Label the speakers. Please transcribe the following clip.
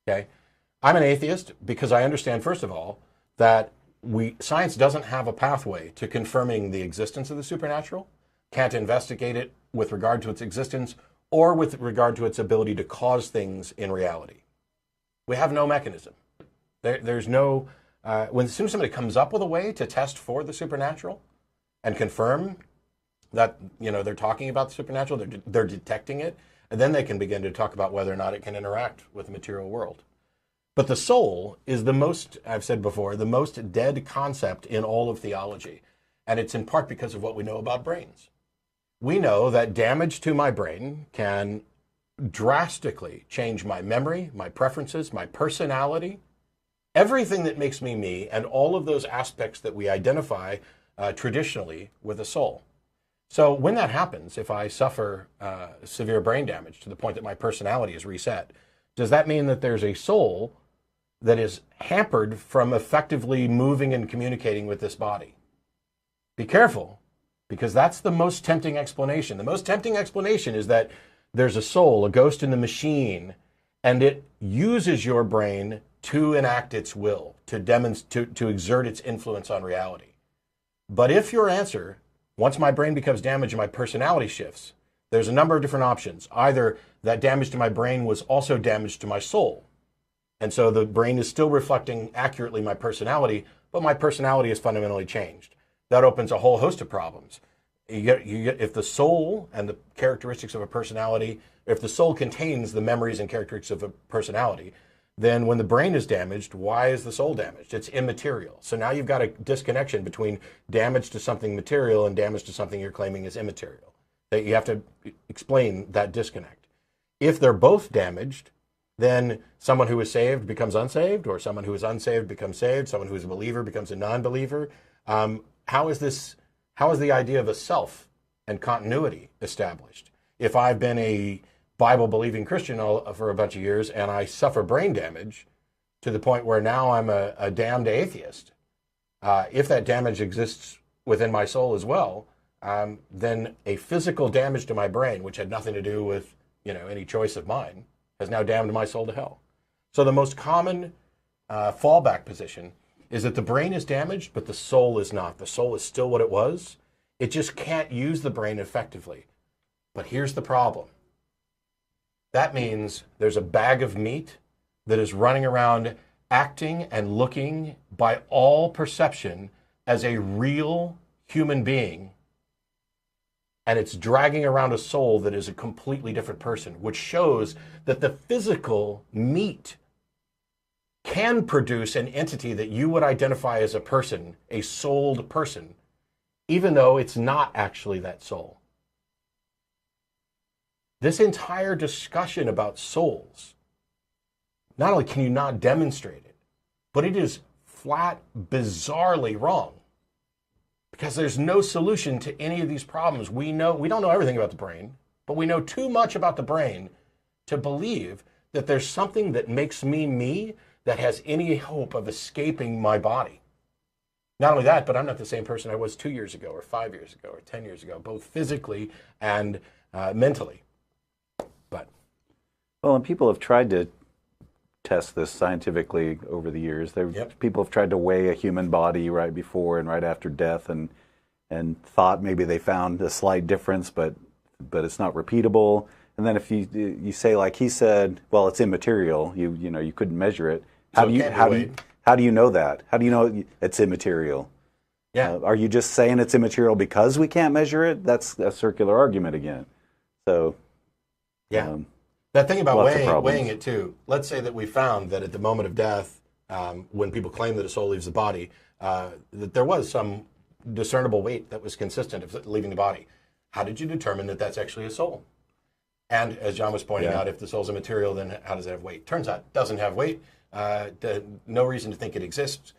Speaker 1: Okay, I'm an atheist because I understand, first of all, that science doesn't have a pathway to confirming the existence of the supernatural, can't investigate it with regard to its existence or with regard to its ability to cause things in reality. We have no mechanism. There's no, as soon as somebody comes up with a way to test for the supernatural and confirm that, they're talking about the supernatural, they're detecting it, and then they can begin to talk about whether or not it can interact with the material world. But the soul is the most, I've said before, the most dead concept in all of theology. And it's in part because of what we know about brains. We know that damage to my brain can drastically change my memory, my preferences, my personality, everything that makes me me, and all of those aspects that we identify traditionally with a soul. So when that happens, if I suffer severe brain damage to the point that my personality is reset, does that mean that there's a soul that is hampered from effectively moving and communicating with this body? Be careful, because that's the most tempting explanation. The most tempting explanation is that there's a soul, a ghost in the machine, and it uses your brain to enact its will, to exert its influence on reality. But if your answer, once my brain becomes damaged and my personality shifts, there's a number of different options. Either that damage to my brain was also damage to my soul, and so the brain is still reflecting accurately my personality, but my personality is fundamentally changed. That opens a whole host of problems. If the soul and the characteristics of a personality, if the soul contains the memories and characteristics of a personality, then when the brain is damaged, why is the soul damaged? It's immaterial. So now you've got a disconnection between damage to something material and damage to something you're claiming is immaterial. That you have to explain that disconnect. If they're both damaged, then someone who is saved becomes unsaved, or someone who is unsaved becomes saved, someone who is a believer becomes a non-believer. How is the idea of a self and continuity established? If I've been a Bible-believing Christian for a bunch of years and I suffer brain damage to the point where now I'm a damned atheist, if that damage exists within my soul as well, then a physical damage to my brain, which had nothing to do with any choice of mine, has now damned my soul to hell. So the most common fallback position is that the brain is damaged, but the soul is not. The soul is still what it was. It just can't use the brain effectively. But here's the problem. That means there's a bag of meat that is running around acting and looking by all perception as a real human being, and it's dragging around a soul that is a completely different person, which shows that the physical meat can produce an entity that you would identify as a person, a souled person, even though it's not actually that soul. This entire discussion about souls, not only can you not demonstrate it, but it is flat, bizarrely wrong. Because there's no solution to any of these problems. We don't know everything about the brain, but we know too much about the brain to believe that there's something that makes me me that has any hope of escaping my body. Not only that, but I'm not the same person I was 2 years ago or 5 years ago or 10 years ago, both physically and mentally.
Speaker 2: Well, and people have tried to test this scientifically over the years. People have tried to weigh a human body right before and right after death, and thought maybe they found a slight difference, but it's not repeatable. And then if you say, like he said, well, it's immaterial. You couldn't measure it. How do you know that? How do you know it's immaterial?
Speaker 1: Yeah.
Speaker 2: Are you just saying it's immaterial because we can't measure it? That's a circular argument again. So
Speaker 1: yeah. That thing about weighing it too. Let's say that we found that at the moment of death, when people claim that a soul leaves the body, that there was some discernible weight that was consistent of leaving the body. How did you determine that that's actually a soul? And as John was pointing out, if the soul's immaterial, then how does it have weight? Turns out it doesn't have weight. No reason to think it exists.